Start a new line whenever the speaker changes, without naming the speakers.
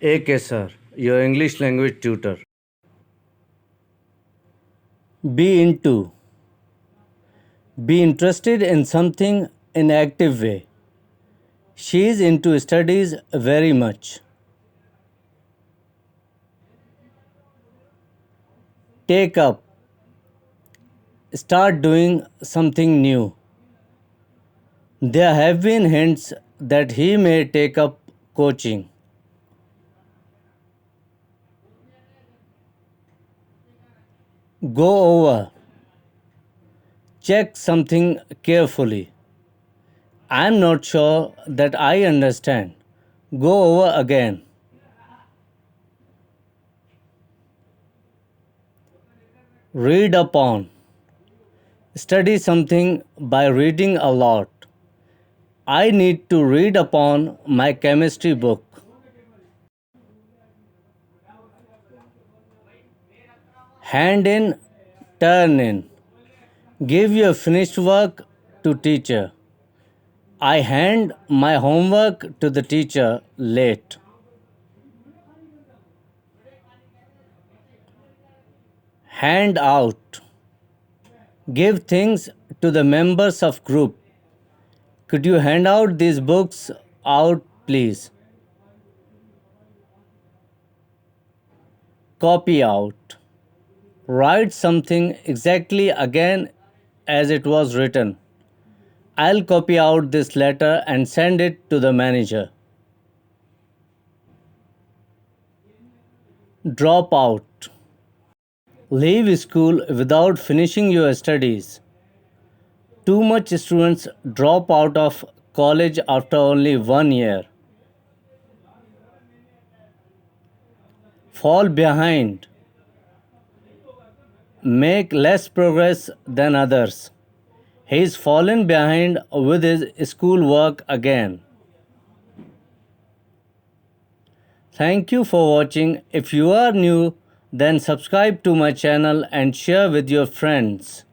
AK sir, your English language tutor. Be into. Be interested in something in active way. She is into studies very much. Take up. Start doing something new. There have been hints that he may take up coaching. Go over. Check something carefully. I'm not sure that I understand. Go over again. Read upon. Study something by reading a lot. I need to read upon my chemistry book. Hand in, turn in. Give your finished work to teacher. I hand my homework to the teacher late. Hand out. Give things to the members of group. Could you hand out these books out, please? Copy out. Write something exactly again as it was written. I'll copy out this letter and send it to the manager. Drop out. Leave school without finishing your studies. Too much students drop out of college after only 1 year. Fall behind. Make less progress than others. He's fallen behind with his school work again. Thank you for watching. If you are new, then subscribe to my channel and share with your friends.